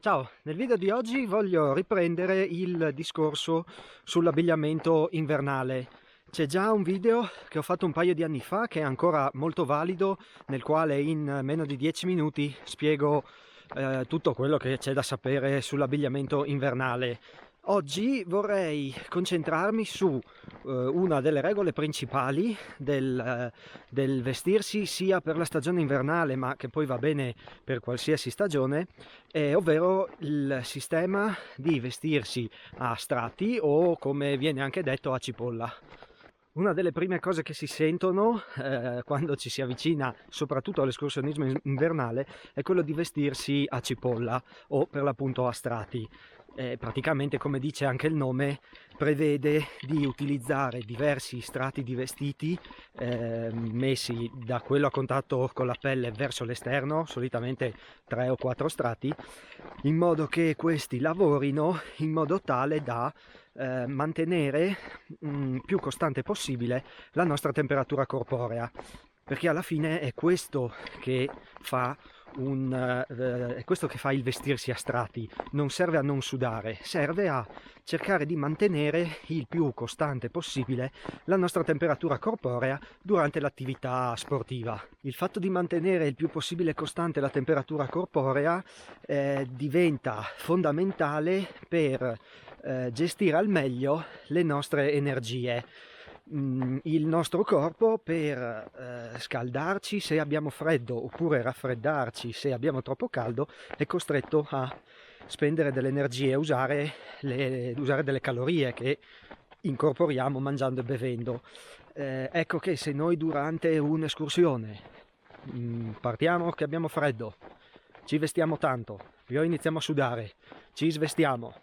Ciao, nel video di oggi voglio riprendere il discorso sull'abbigliamento invernale. C'è già un video che ho fatto un paio di anni fa che è ancora molto valido, nel quale in meno di 10 minuti spiego tutto quello che c'è da sapere sull'abbigliamento invernale. Oggi vorrei concentrarmi su una delle regole principali del vestirsi sia per la stagione invernale ma che poi va bene per qualsiasi stagione, ovvero il sistema di vestirsi a strati o, come viene anche detto, a cipolla. Una delle prime cose che si sentono quando ci si avvicina soprattutto all'escursionismo invernale è quello di vestirsi a cipolla o per l'appunto a strati. Praticamente, come dice anche il nome, prevede di utilizzare diversi strati di vestiti messi da quello a contatto con la pelle verso l'esterno, solitamente 3 o 4 strati, in modo che questi lavorino in modo tale da mantenere più costante possibile la nostra temperatura corporea, perché alla fine è questo che fa è questo che fa il vestirsi a strati. Non serve a non sudare, serve a cercare di mantenere il più costante possibile la nostra temperatura corporea durante l'attività sportiva. Il fatto di mantenere il più possibile costante la temperatura corporea diventa fondamentale per gestire al meglio le nostre energie. Il nostro corpo, per scaldarci se abbiamo freddo oppure raffreddarci se abbiamo troppo caldo, è costretto a spendere delle energie, usare delle calorie che incorporiamo mangiando e bevendo. Ecco che se noi durante un'escursione partiamo che abbiamo freddo, ci vestiamo tanto, poi iniziamo a sudare, ci svestiamo,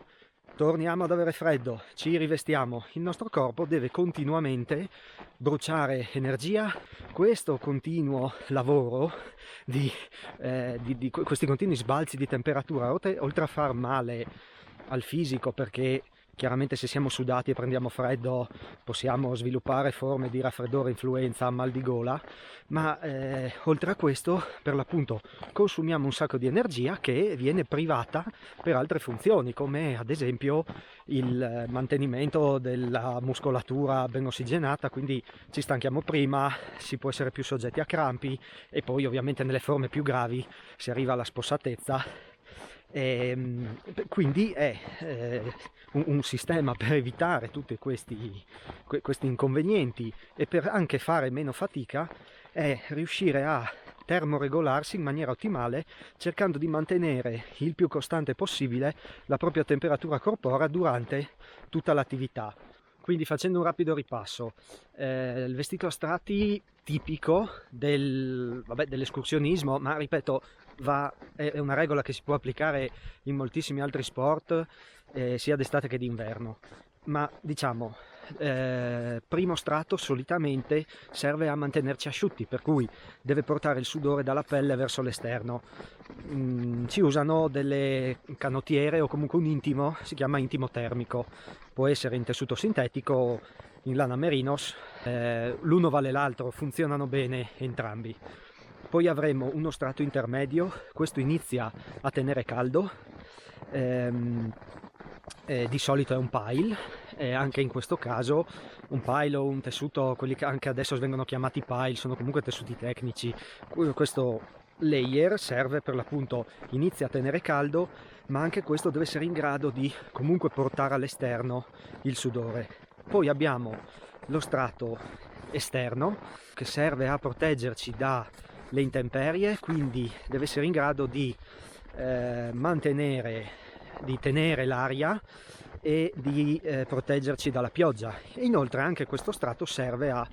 torniamo ad avere freddo, ci rivestiamo, il nostro corpo deve continuamente bruciare energia. Questo continuo lavoro di questi continui sbalzi di temperatura, oltre a far male al fisico, perché chiaramente se siamo sudati e prendiamo freddo possiamo sviluppare forme di raffreddore, influenza, mal di gola, ma oltre a questo, per l'appunto, consumiamo un sacco di energia che viene privata per altre funzioni, come ad esempio il mantenimento della muscolatura ben ossigenata, quindi ci stanchiamo prima, si può essere più soggetti a crampi e poi ovviamente nelle forme più gravi si arriva alla spossatezza. Quindi è un sistema per evitare tutti questi inconvenienti e per anche fare meno fatica, è riuscire a termoregolarsi in maniera ottimale, cercando di mantenere il più costante possibile la propria temperatura corporea durante tutta l'attività. Quindi, facendo un rapido ripasso, il vestito a strati tipico dell'escursionismo, ma ripeto, è una regola che si può applicare in moltissimi altri sport, sia d'estate che d'inverno. Ma diciamo, primo strato solitamente serve a mantenerci asciutti, per cui deve portare il sudore dalla pelle verso l'esterno. Ci usano delle canottiere o comunque un intimo, si chiama intimo termico, può essere in tessuto sintetico o in lana merinos, l'uno vale l'altro, funzionano bene entrambi. Poi avremo uno strato intermedio, questo inizia a tenere caldo, di solito è un pile, anche in questo caso un pile o un tessuto, quelli che anche adesso vengono chiamati pile, sono comunque tessuti tecnici. Questo layer serve per l'appunto, inizia a tenere caldo, ma anche questo deve essere in grado di comunque portare all'esterno il sudore. Poi abbiamo lo strato esterno che serve a proteggerci dalle intemperie, quindi deve essere in grado di tenere l'aria e di proteggerci dalla pioggia. E inoltre anche questo strato serve a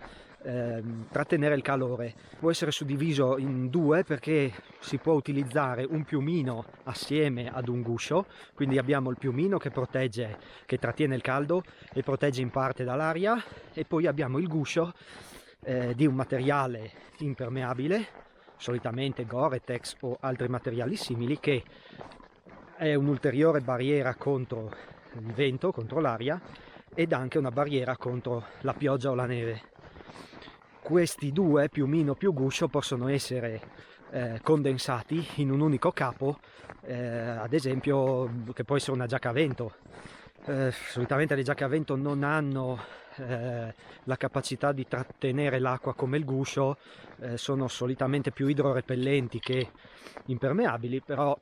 trattenere il calore. Può essere suddiviso in due, perché si può utilizzare un piumino assieme ad un guscio, quindi abbiamo il piumino che protegge, che trattiene il caldo e protegge in parte dall'aria, e poi abbiamo il guscio di un materiale impermeabile, solitamente Gore-Tex o altri materiali simili, che è un'ulteriore barriera contro il vento, contro l'aria, ed anche una barriera contro la pioggia o la neve. Questi due, piumino più guscio, possono essere condensati in un unico capo, ad esempio, che può essere una giacca a vento. Solitamente le giacche a vento non hanno la capacità di trattenere l'acqua come il guscio, sono solitamente più idrorepellenti che impermeabili, però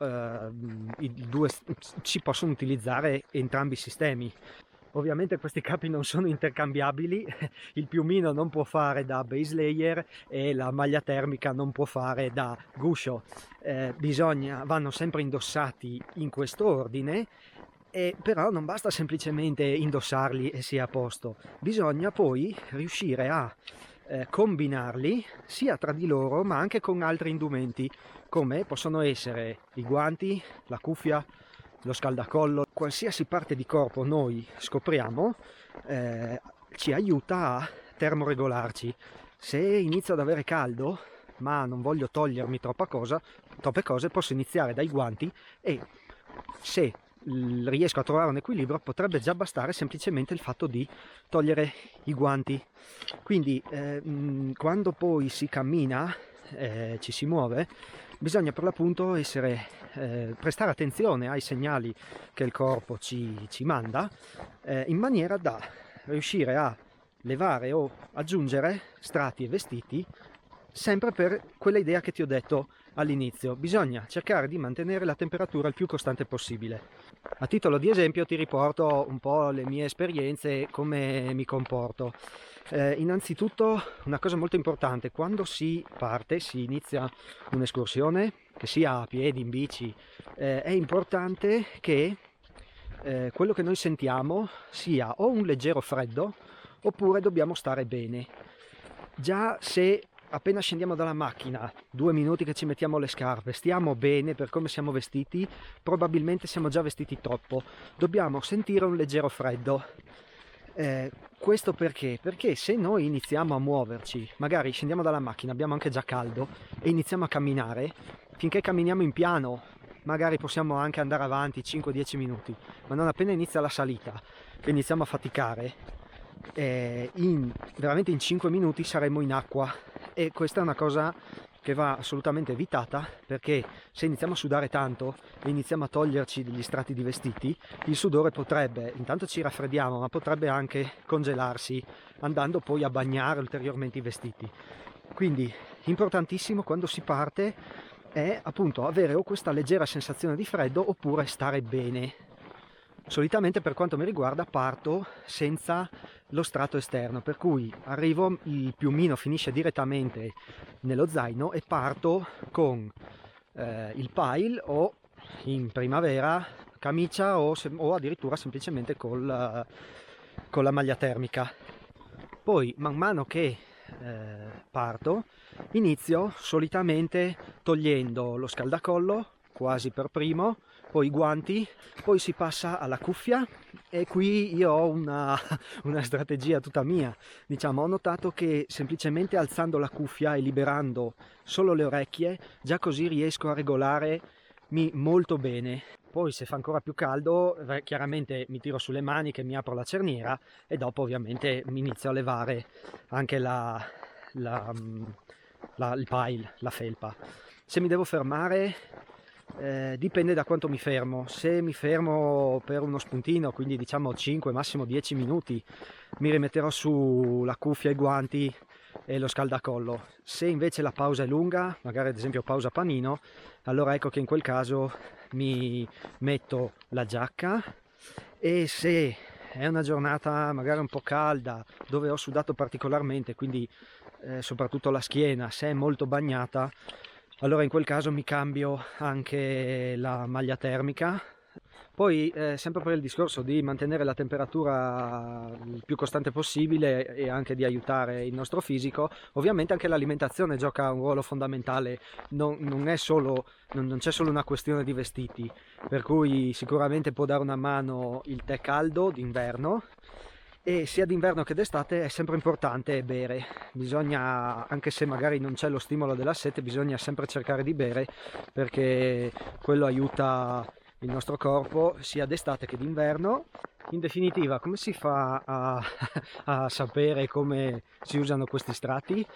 i due si possono utilizzare entrambi i sistemi. Ovviamente questi capi non sono intercambiabili, il piumino non può fare da base layer e la maglia termica non può fare da guscio. Vanno sempre indossati in questo ordine, però non basta semplicemente indossarli e sia a posto, bisogna poi riuscire a combinarli sia tra di loro ma anche con altri indumenti, come possono essere i guanti, la cuffia, lo scaldacollo. Qualsiasi parte di corpo noi scopriamo ci aiuta a termoregolarci. Se inizio ad avere caldo ma non voglio togliermi troppe cose, posso iniziare dai guanti, e se riesco a trovare un equilibrio potrebbe già bastare semplicemente il fatto di togliere i guanti. Quindi quando poi si cammina, ci si muove, bisogna per l'appunto prestare attenzione ai segnali che il corpo ci manda, in maniera da riuscire a levare o aggiungere strati e vestiti sempre per quella idea che ti ho detto all'inizio. Bisogna cercare di mantenere la temperatura il più costante possibile. A titolo di esempio ti riporto un po' le mie esperienze e come mi comporto. Innanzitutto una cosa molto importante: quando si parte, si inizia un'escursione, che sia a piedi, in bici, è importante che quello che noi sentiamo sia o un leggero freddo oppure dobbiamo stare bene. Già se appena scendiamo dalla macchina, 2 minuti che ci mettiamo le scarpe, stiamo bene per come siamo vestiti, probabilmente siamo già vestiti troppo, dobbiamo sentire un leggero freddo. Questo perché? Perché se noi iniziamo a muoverci, magari scendiamo dalla macchina, abbiamo anche già caldo e iniziamo a camminare, finché camminiamo in piano magari possiamo anche andare avanti 5-10 minuti, ma non appena inizia la salita, che iniziamo a faticare, veramente in 5 minuti saremo in acqua, e questa è una cosa che va assolutamente evitata, perché se iniziamo a sudare tanto e iniziamo a toglierci degli strati di vestiti, il sudore potrebbe, intanto ci raffreddiamo, ma potrebbe anche congelarsi, andando poi a bagnare ulteriormente i vestiti. Quindi importantissimo quando si parte è appunto avere o questa leggera sensazione di freddo oppure stare bene. Solitamente, per quanto mi riguarda, parto senza lo strato esterno, per cui arrivo, il piumino finisce direttamente nello zaino e parto con il pile o, in primavera, camicia o addirittura semplicemente con la maglia termica. Poi man mano che parto inizio solitamente togliendo lo scaldacollo quasi per primo, poi i guanti, poi si passa alla cuffia, e qui io ho una strategia tutta mia. Diciamo, ho notato che semplicemente alzando la cuffia e liberando solo le orecchie, già così riesco a regolarmi molto bene. Poi se fa ancora più caldo, chiaramente mi tiro sulle maniche, mi apro la cerniera e dopo ovviamente mi inizio a levare anche il pile, la felpa. Se mi devo fermare, dipende da quanto mi fermo. Se mi fermo per uno spuntino, quindi diciamo 5, massimo 10 minuti, mi rimetterò su la cuffia, i guanti e lo scaldacollo. Se invece la pausa è lunga, magari ad esempio pausa panino, allora ecco che in quel caso mi metto la giacca, e se è una giornata magari un po' calda dove ho sudato particolarmente, quindi soprattutto la schiena, se è molto bagnata, allora in quel caso mi cambio anche la maglia termica. Poi sempre per il discorso di mantenere la temperatura il più costante possibile e anche di aiutare il nostro fisico, ovviamente anche l'alimentazione gioca un ruolo fondamentale. Non c'è solo una questione di vestiti, per cui sicuramente può dare una mano il tè caldo d'inverno, e sia d'inverno che d'estate è sempre importante bere. Bisogna, anche se magari non c'è lo stimolo della sete, bisogna sempre cercare di bere, perché quello aiuta il nostro corpo sia d'estate che d'inverno. In definitiva, come si fa a sapere come si usano questi strati?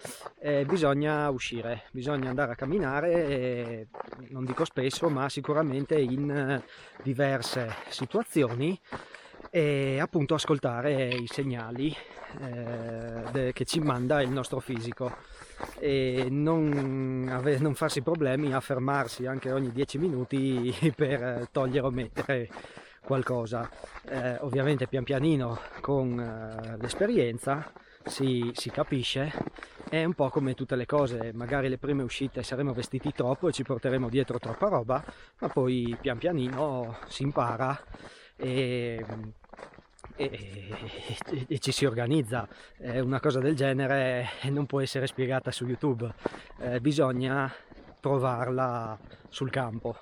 Bisogna uscire, bisogna andare a camminare, non dico spesso, ma sicuramente in diverse situazioni, e appunto ascoltare i segnali che ci manda il nostro fisico, e non farsi problemi a fermarsi anche ogni 10 minuti per togliere o mettere qualcosa. Ovviamente pian pianino con l'esperienza si capisce. È un po' come tutte le cose, magari le prime uscite saremo vestiti troppo e ci porteremo dietro troppa roba, ma poi pian pianino si impara e, e ci si organizza. Una cosa del genere non può essere spiegata su YouTube, bisogna provarla sul campo.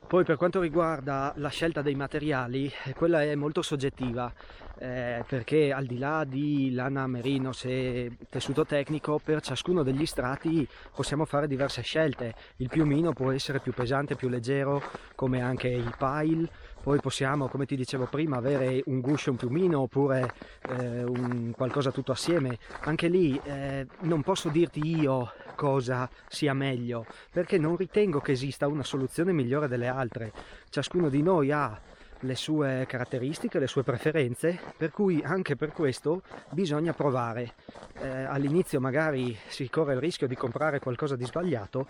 Poi per quanto riguarda la scelta dei materiali, quella è molto soggettiva, perché al di là di lana, merino, se tessuto tecnico, per ciascuno degli strati possiamo fare diverse scelte. Il piumino può essere più pesante, più leggero, come anche il pile. Poi possiamo, come ti dicevo prima, avere un guscio, un piumino, oppure qualcosa tutto assieme. Anche lì non posso dirti io cosa sia meglio, perché non ritengo che esista una soluzione migliore delle altre. Ciascuno di noi ha le sue caratteristiche, le sue preferenze, per cui anche per questo bisogna provare. All'inizio magari si corre il rischio di comprare qualcosa di sbagliato,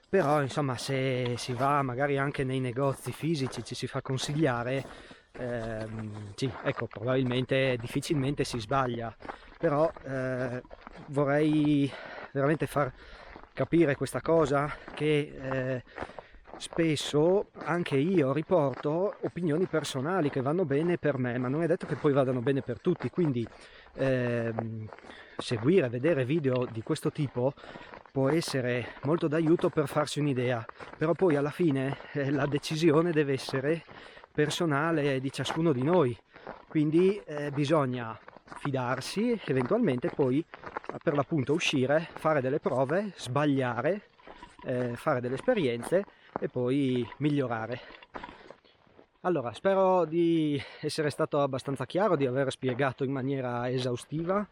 però insomma se si va magari anche nei negozi fisici, ci si fa consigliare, sì, ecco, probabilmente difficilmente si sbaglia, però vorrei veramente far capire questa cosa, che spesso anche io riporto opinioni personali che vanno bene per me, ma non è detto che poi vadano bene per tutti, quindi seguire, vedere video di questo tipo può essere molto d'aiuto per farsi un'idea, però poi alla fine la decisione deve essere personale di ciascuno di noi, quindi bisogna fidarsi, eventualmente poi per l'appunto uscire, fare delle prove, sbagliare, fare delle esperienze e poi migliorare. Allora, spero di essere stato abbastanza chiaro, di aver spiegato in maniera esaustiva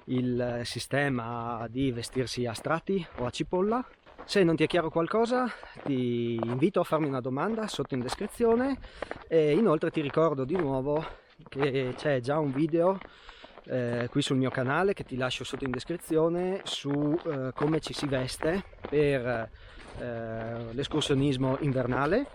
il sistema di vestirsi a strati o a cipolla. Se non ti è chiaro qualcosa, ti invito a farmi una domanda sotto in descrizione, e inoltre ti ricordo di nuovo che c'è già un video qui sul mio canale, che ti lascio sotto in descrizione, su come ci si veste per l'escursionismo invernale,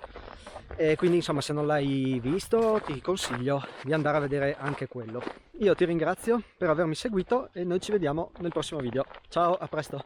e quindi insomma, se non l'hai visto ti consiglio di andare a vedere anche quello. Io ti ringrazio per avermi seguito e noi ci vediamo nel prossimo video. Ciao, a presto!